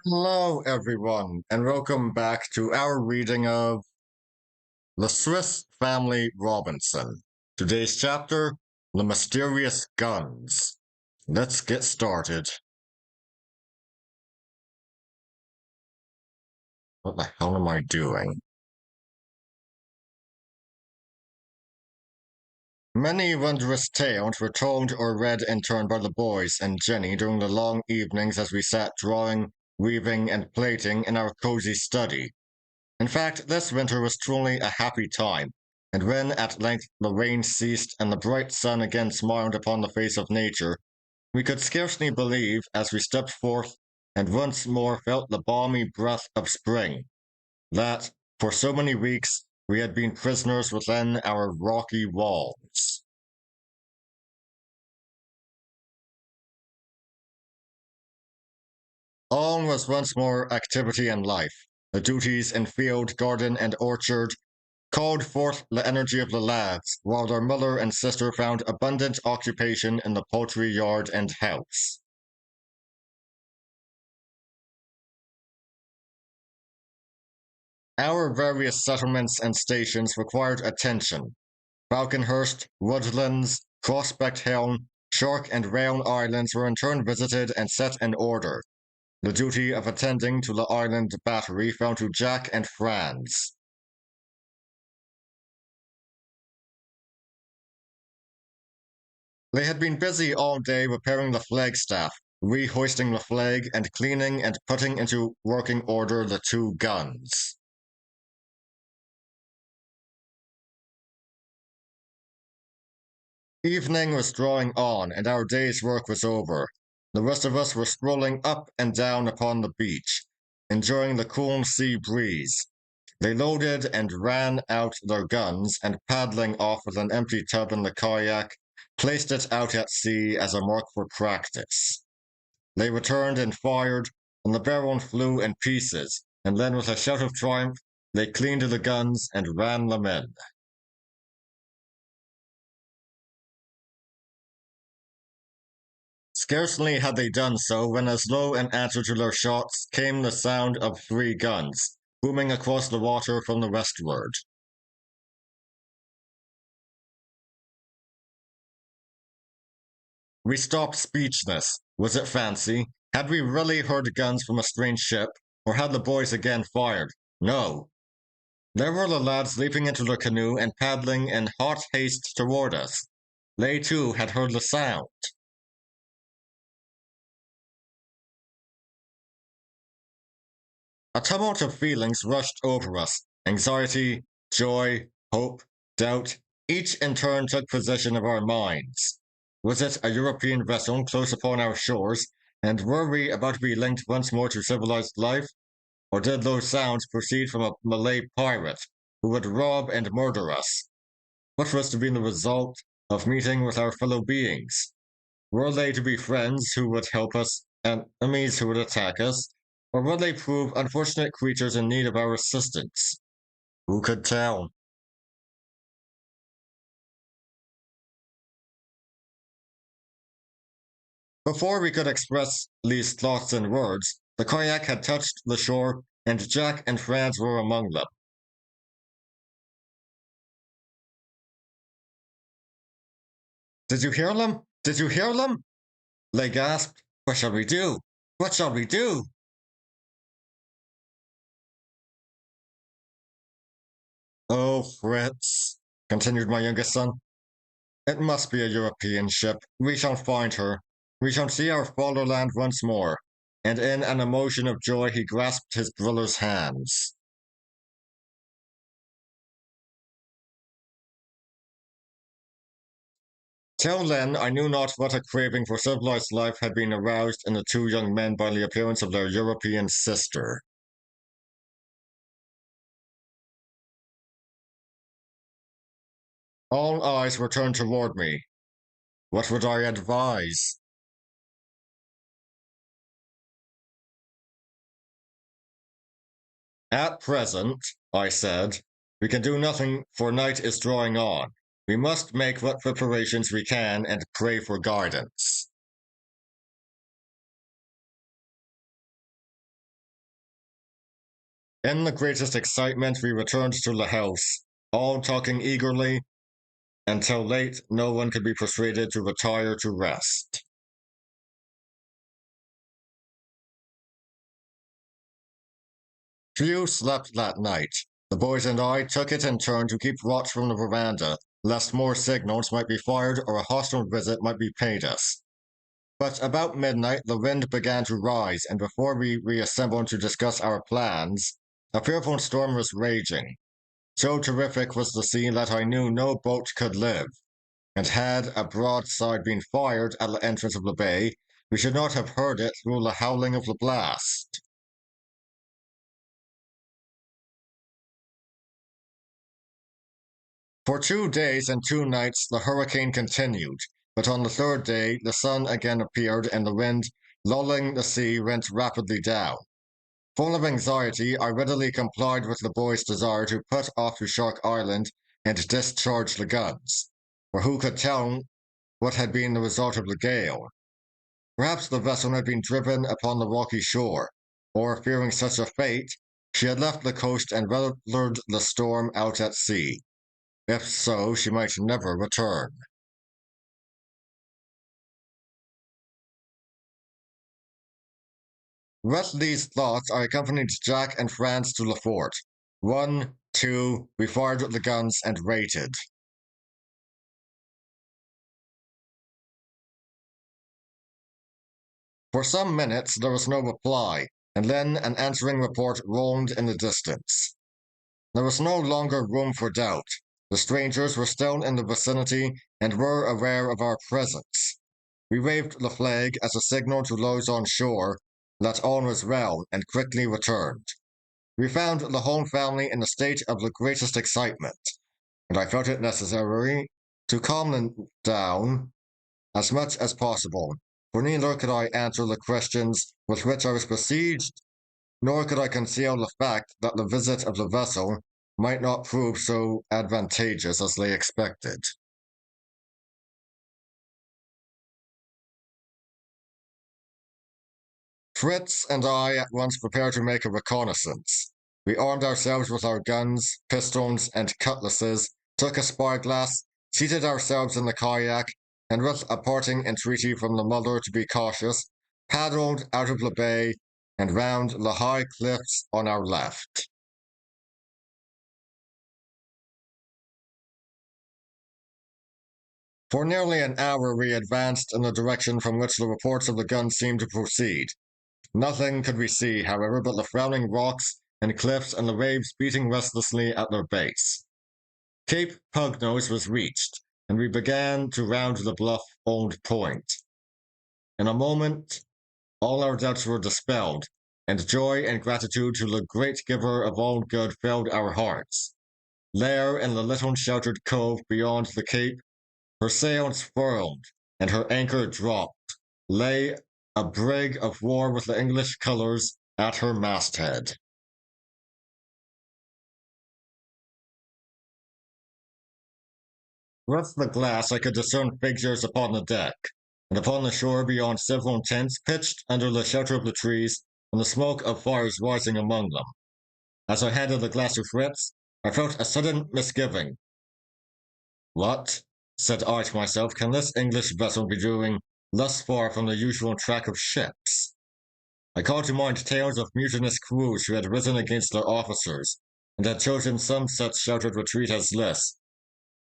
Hello, everyone, and welcome back to our reading of The Swiss Family Robinson. Today's chapter, The Mysterious Guns. Let's get started. What the hell am I doing? Many wondrous tales were told or read in turn by the boys and Jenny during the long evenings as we sat drawing, weaving, and plating in our cozy study. In fact, this winter was truly a happy time, and when at length the rain ceased and the bright sun again smiled upon the face of nature, we could scarcely believe as we stepped forth and once more felt the balmy breath of spring, that, for so many weeks, we had been prisoners within our rocky walls. All was once more activity and life. The duties in field, garden, and orchard called forth the energy of the lads, while their mother and sister found abundant occupation in the poultry yard and house. Our various settlements and stations required attention. Falconhurst, Woodlands, Prospect Hill, Shark and Rail Islands were in turn visited and set in order. The duty of attending to the island battery fell to Jack and Franz. They had been busy all day repairing the flagstaff, rehoisting the flag, and cleaning and putting into working order the two guns. Evening was drawing on, and our day's work was over. The rest of us were strolling up and down upon the beach, enjoying the cool sea breeze. They loaded and ran out their guns, and paddling off with an empty tub in the kayak, placed it out at sea as a mark for practice. They returned and fired, and the barrel flew in pieces, and then with a shout of triumph, they cleaned the guns and ran them in. Scarcely had they done so when, as though in answer to their shots, came the sound of three guns, booming across the water from the westward. We stopped speechless. Was it fancy? Had we really heard guns from a strange ship, or had the boys again fired? No. There were the lads leaping into their canoe and paddling in hot haste toward us. They too had heard the sound. A tumult of feelings rushed over us. Anxiety, joy, hope, doubt, each in turn took possession of our minds. Was it a European vessel close upon our shores, and were we about to be linked once more to civilized life? Or did those sounds proceed from a Malay pirate who would rob and murder us? What was to be the result of meeting with our fellow beings? Were they to be friends who would help us and enemies who would attack us? Or would they prove unfortunate creatures in need of our assistance? Who could tell? Before we could express these thoughts in words, the kayak had touched the shore, and Jack and Franz were among them. Did you hear them? Did you hear them? They gasped. What shall we do? What shall we do? Oh, Fritz, continued my youngest son, it must be a European ship. We shall find her. We shall see our fatherland once more. And in an emotion of joy, he grasped his brother's hands. Till then, I knew not what a craving for civilized life had been aroused in the two young men by the appearance of their European sister. All eyes were turned toward me. What would I advise? At present, I said, we can do nothing, for night is drawing on. We must make what preparations we can and pray for guidance. In the greatest excitement, we returned to the house, all talking eagerly until late no one could be persuaded to retire to rest. Few slept that night. The boys and I took it in turn to keep watch from the veranda, lest more signals might be fired or a hostile visit might be paid us. But about midnight the wind began to rise, and before we reassembled to discuss our plans, a fearful storm was raging. So terrific was the sea that I knew no boat could live, and had a broadside been fired at the entrance of the bay, we should not have heard it through the howling of the blast. For 2 days and 2 nights the hurricane continued, but on the third day the sun again appeared and the wind, lulling the sea, went rapidly down. Full of anxiety, I readily complied with the boys' desire to put off to Shark Island and discharge the guns, for who could tell what had been the result of the gale? Perhaps the vessel had been driven upon the rocky shore, or, fearing such a fate, she had left the coast and weathered the storm out at sea. If so, she might never return. With these thoughts, I accompanied Jack and Franz to the fort. One, two, we fired the guns and waited. For some minutes there was no reply, and then an answering report roamed in the distance. There was no longer room for doubt. The strangers were still in the vicinity and were aware of our presence. We waved the flag as a signal to those on shore that all was well, and quickly returned. We found the whole family in a state of the greatest excitement, and I felt it necessary to calm them down as much as possible, for neither could I answer the questions with which I was besieged, nor could I conceal the fact that the visit of the vessel might not prove so advantageous as they expected. Fritz and I at once prepared to make a reconnaissance. We armed ourselves with our guns, pistols, and cutlasses, took a spyglass, seated ourselves in the kayak, and with a parting entreaty from the mother to be cautious, paddled out of the bay and round the high cliffs on our left. For nearly an hour we advanced in the direction from which the reports of the guns seemed to proceed. Nothing could we see, however, but the frowning rocks and cliffs and the waves beating restlessly at their base. Cape Pugnose was reached, and we began to round the bluff old point. In a moment, all our doubts were dispelled, and joy and gratitude to the great giver of all good filled our hearts. There, in the little sheltered cove beyond the cape, her sails furled and her anchor dropped, lay a brig of war with the English colours at her masthead. With the glass I could discern figures upon the deck, and upon the shore beyond several tents pitched under the shelter of the trees, and the smoke of fires rising among them. As I handed the glass to Fritz, I felt a sudden misgiving. What, said I to myself, can this English vessel be doing thus far from the usual track of ships? I called to mind tales of mutinous crews who had risen against their officers, and had chosen some such sheltered retreat as this,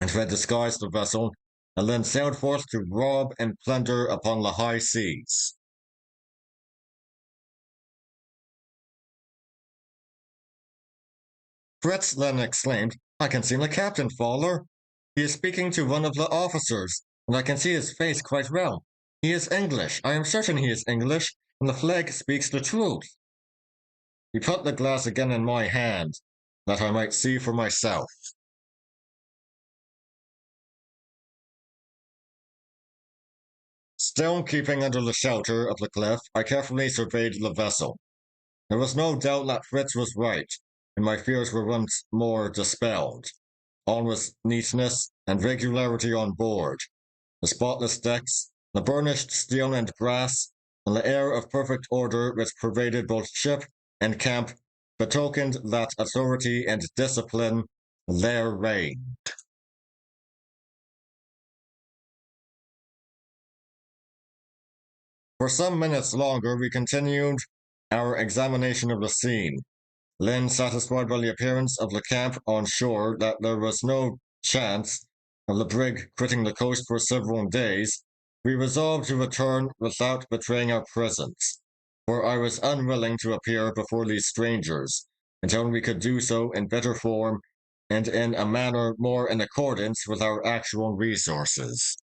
and who had disguised the vessel, and then sailed forth to rob and plunder upon the high seas. Fritz then exclaimed, I can see the captain, Fowler. He is speaking to one of the officers, and I can see his face quite well. He is English. I am certain he is English, and the flag speaks the truth. He put the glass again in my hand, that I might see for myself. Still keeping under the shelter of the cliff, I carefully surveyed the vessel. There was no doubt that Fritz was right, and my fears were once more dispelled. All was neatness and regularity on board. The spotless decks, the burnished steel and brass, and the air of perfect order which pervaded both ship and camp betokened that authority and discipline there reigned. For some minutes longer, we continued our examination of the scene. Lynn, satisfied by the appearance of the camp on shore that there was no chance of the brig quitting the coast for several days, we resolved to return without betraying our presence, for I was unwilling to appear before these strangers until we could do so in better form and in a manner more in accordance with our actual resources.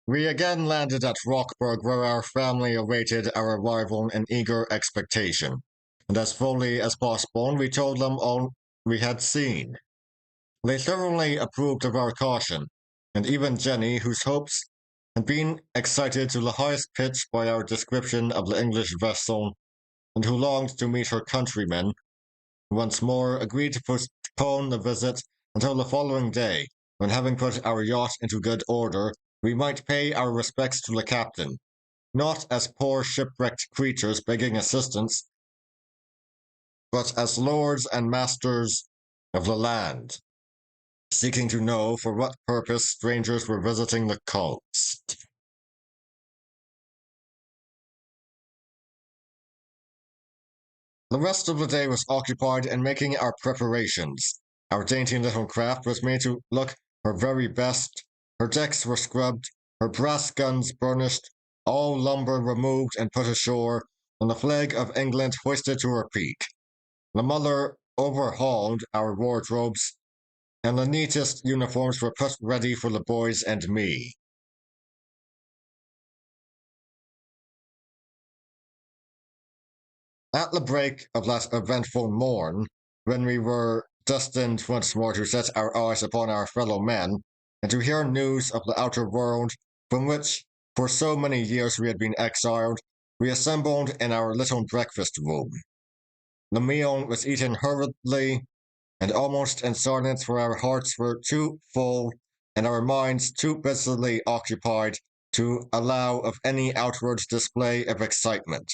We again landed at Rockburg, where our family awaited our arrival in eager expectation, and as fully as possible we told them all we had seen. They thoroughly approved of our caution, and even Jenny, whose hopes had been excited to the highest pitch by our description of the English vessel, and who longed to meet her countrymen, once more agreed to postpone the visit until the following day, when having put our yacht into good order, we might pay our respects to the captain, not as poor shipwrecked creatures begging assistance, but as lords and masters of the land, seeking to know for what purpose strangers were visiting the coast. The rest of the day was occupied in making our preparations. Our dainty little craft was made to look her very best. Her decks were scrubbed, her brass guns burnished, all lumber removed and put ashore, and the flag of England hoisted to her peak. The mother overhauled our wardrobes, and the neatest uniforms were put ready for the boys and me. At the break of that eventful morn, when we were destined once more to set our eyes upon our fellow men, and to hear news of the outer world, from which for so many years we had been exiled, we assembled in our little breakfast room. The meal was eaten hurriedly and almost in silence, for our hearts were too full and our minds too busily occupied to allow of any outward display of excitement.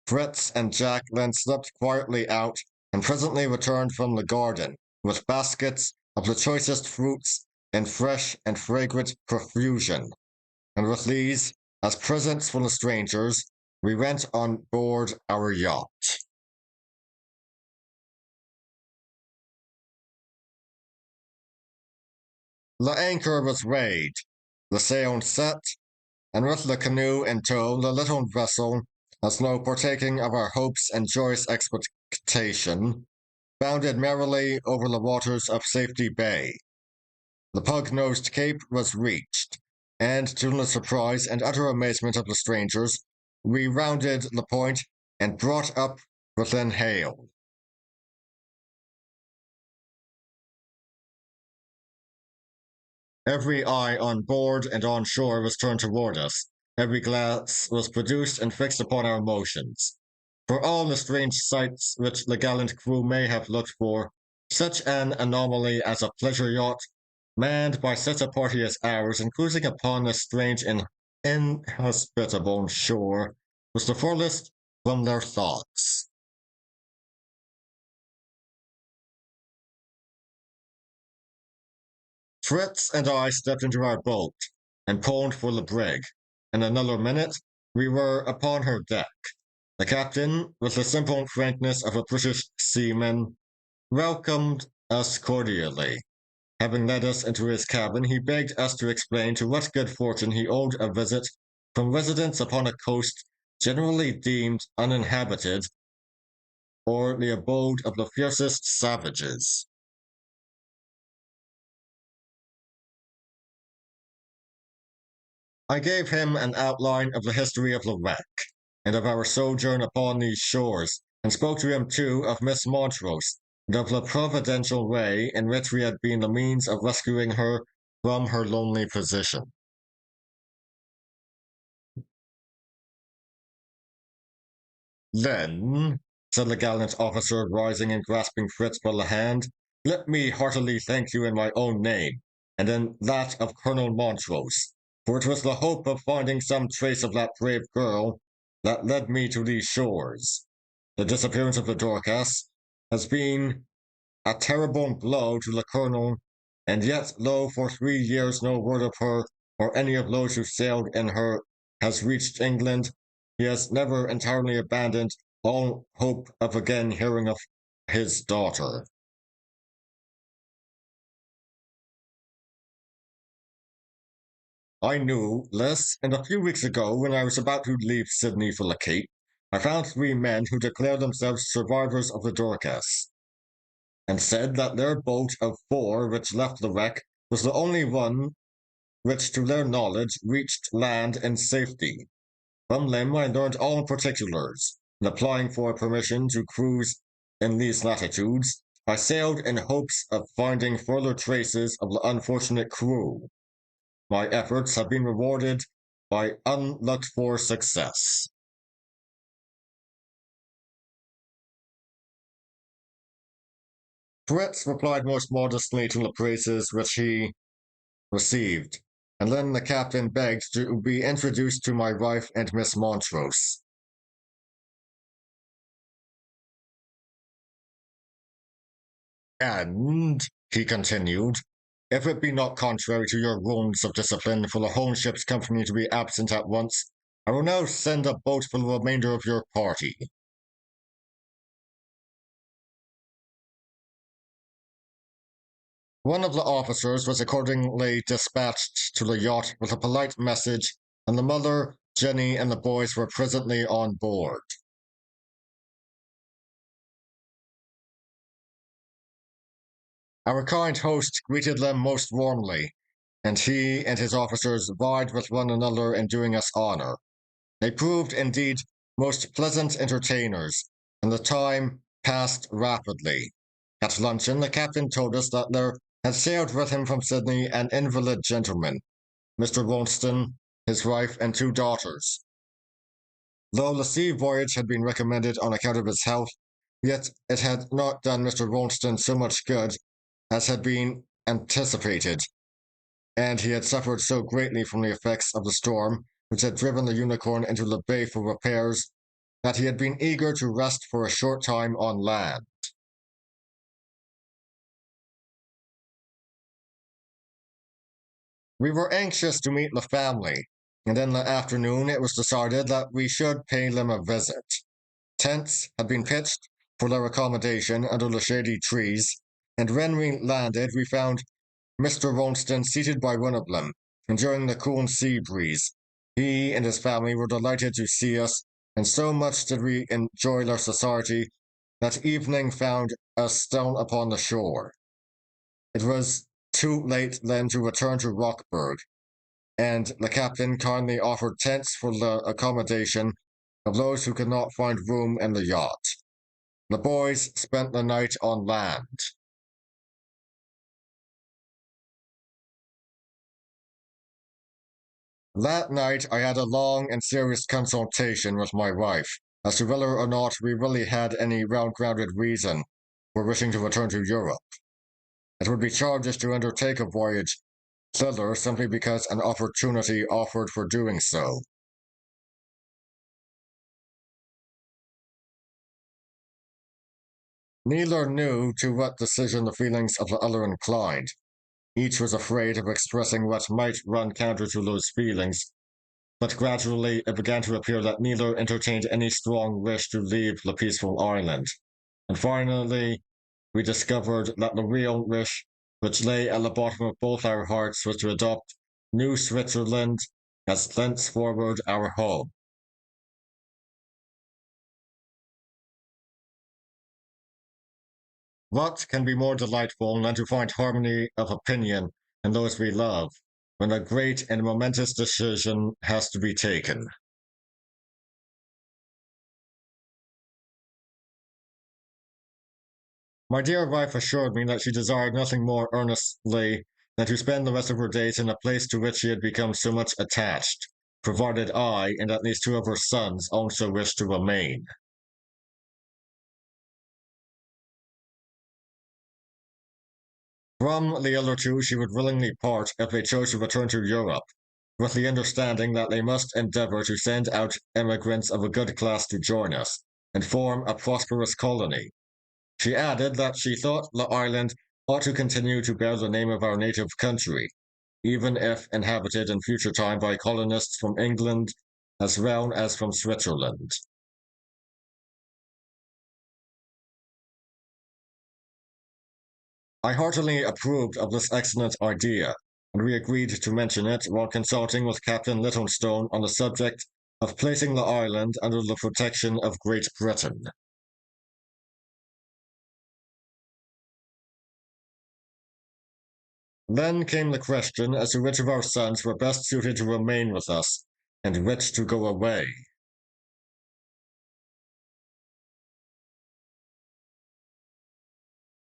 Fritz and Jack then slipped quietly out and presently returned from the garden with baskets of the choicest fruits in fresh and fragrant profusion, and with these, as presents for the strangers, we went on board our yacht. The anchor was weighed, the sail set, and with the canoe in tow, the little vessel, as though partaking of our hopes and joyous expectation, bounded merrily over the waters of Safety Bay. The pug-nosed cape was reached, and to the surprise and utter amazement of the strangers, we rounded the point and brought up within hail. Every eye on board and on shore was turned toward us. Every glass was produced and fixed upon our motions. For all the strange sights which the gallant crew may have looked for, such an anomaly as a pleasure yacht, manned by such a party as ours, and cruising upon this strange and inhospitable shore, was the furthest from their thoughts. Fritz and I stepped into our boat and pulled for the brig. In another minute, we were upon her deck. The captain, with the simple frankness of a British seaman, welcomed us cordially. Having led us into his cabin, he begged us to explain to what good fortune he owed a visit from residents upon a coast generally deemed uninhabited, or the abode of the fiercest savages. I gave him an outline of the history of the wreck, and of our sojourn upon these shores, and spoke to him too of Miss Montrose, and of the providential way in which we had been the means of rescuing her from her lonely position. Then, said the gallant officer, rising and grasping Fritz by the hand, let me heartily thank you in my own name, and in that of Colonel Montrose. for it was the hope of finding some trace of that brave girl that led me to these shores. The disappearance of the Dorcas has been a terrible blow to the colonel, and yet, lo, for 3 years no word of her or any of those who sailed in her has reached England. He has never entirely abandoned all hope of again hearing of his daughter. I knew this, and a few weeks ago, when I was about to leave Sydney for the Cape, I found 3 men who declared themselves survivors of the Dorcas, and said that their boat of 4 which left the wreck was the only one which, to their knowledge, reached land in safety. From them I learned all particulars, and applying for permission to cruise in these latitudes, I sailed in hopes of finding further traces of the unfortunate crew. My efforts have been rewarded by unlooked-for success. Fritz replied most modestly to the praises which he received, and then the captain begged to be introduced to my wife and Miss Montrose. And, he continued, if it be not contrary to your rules of discipline for the whole ship's company to be absent at once, I will now send a boat for the remainder of your party. One of the officers was accordingly dispatched to the yacht with a polite message, and the mother, Jenny, and the boys were presently on board. Our kind host greeted them most warmly, and he and his officers vied with one another in doing us honor. They proved, indeed, most pleasant entertainers, and the time passed rapidly. At luncheon, the captain told us that there had sailed with him from Sydney an invalid gentleman, Mr. Ralston, his wife, and 2 daughters. Though the sea voyage had been recommended on account of his health, yet it had not done Mr. Ralston so much good as had been anticipated, and he had suffered so greatly from the effects of the storm which had driven the Unicorn into the bay for repairs that he had been eager to rest for a short time on land. We were anxious to meet the family, and in the afternoon it was decided that we should pay them a visit. Tents had been pitched for their accommodation under the shady trees, and when we landed we found Mr. Ralston seated by one of them, enjoying the cool sea breeze. He and his family were delighted to see us, and so much did we enjoy their society that evening found us down upon the shore. It was too late then to return to Rockburg, and the captain kindly offered tents for the accommodation of those who could not find room in the yacht. The boys spent the night on land. That night I had a long and serious consultation with my wife as to whether or not we really had any well-grounded reason for wishing to return to Europe. It would be childish to undertake a voyage thither simply because an opportunity offered for doing so. Neither knew to what decision the feelings of the other inclined. Each was afraid of expressing what might run counter to those feelings, but gradually it began to appear that neither entertained any strong wish to leave the peaceful island. And finally, we discovered that the real wish which lay at the bottom of both our hearts was to adopt New Switzerland as thenceforward our home. What can be more delightful than to find harmony of opinion in those we love when a great and momentous decision has to be taken? My dear wife assured me that she desired nothing more earnestly than to spend the rest of her days in a place to which she had become so much attached, provided I and at least 2 of her sons also wished to remain. From the other 2 she would willingly part if they chose to return to Europe, with the understanding that they must endeavour to send out emigrants of a good class to join us and form a prosperous colony. She added that she thought the island ought to continue to bear the name of our native country, even if inhabited in future time by colonists from England as well as from Switzerland. I heartily approved of this excellent idea, and we agreed to mention it while consulting with Captain Littlestone on the subject of placing the island under the protection of Great Britain. Then came the question as to which of our sons were best suited to remain with us, and which to go away.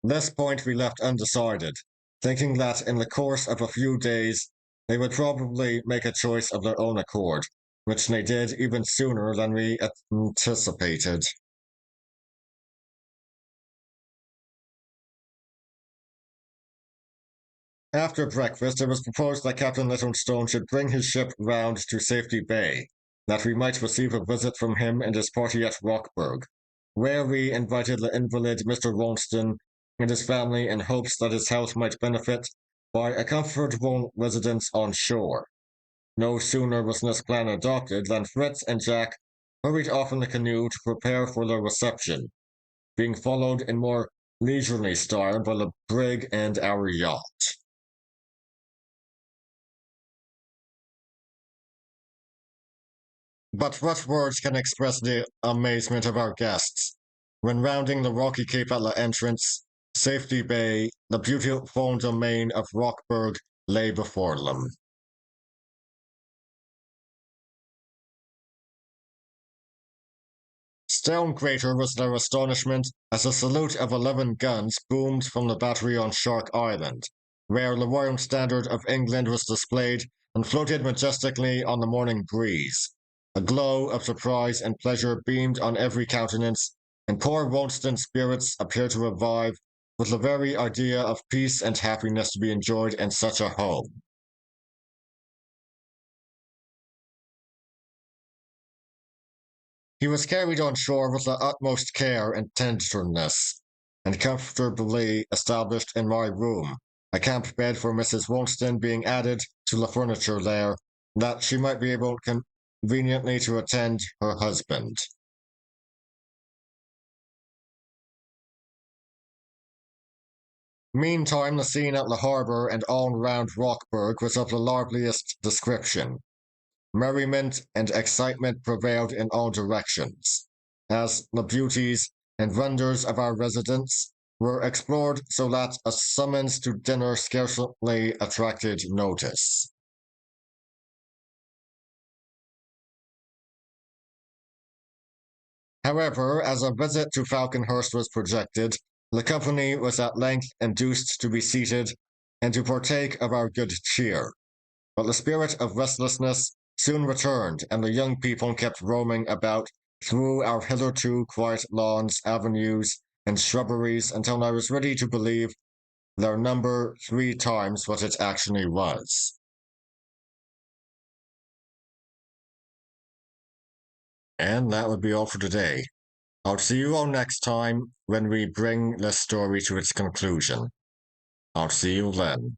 This point we left undecided, thinking that in the course of a few days they would probably make a choice of their own accord, which they did even sooner than we anticipated. After breakfast, it was proposed that Captain Littlestone should bring his ship round to Safety Bay, that we might receive a visit from him and his party at Rockburg, where we invited the invalid Mr. Ralston and his family in hopes that his health might benefit by a comfortable residence on shore. No sooner was this plan adopted than Fritz and Jack hurried off in the canoe to prepare for their reception, being followed in more leisurely style by the brig and our yacht. But what words can express the amazement of our guests when rounding the rocky cape at the entrance, Safety Bay, the beautiful domain of Rockburg lay before them. Still greater was their astonishment as a salute of 11 guns boomed from the battery on Shark Island, where the Royal Standard of England was displayed and floated majestically on the morning breeze. A glow of surprise and pleasure beamed on every countenance, and poor Ralston's spirits appeared to revive with the very idea of peace and happiness to be enjoyed in such a home. He was carried on shore with the utmost care and tenderness, and comfortably established in my room, a camp bed for Mrs. Ralston being added to the furniture there, that she might be able conveniently to attend her husband. Meantime, the scene at the harbour and all round Rockburg was of the liveliest description. Merriment and excitement prevailed in all directions, as the beauties and wonders of our residence were explored so that a summons to dinner scarcely attracted notice. However, as a visit to Falconhurst was projected, the company was at length induced to be seated and to partake of our good cheer. But the spirit of restlessness soon returned, and the young people kept roaming about through our hitherto quiet lawns, avenues, and shrubberies until I was ready to believe their number 3 times what it actually was. And that would be all for today. I'll see you all next time when we bring this story to its conclusion. I'll see you then.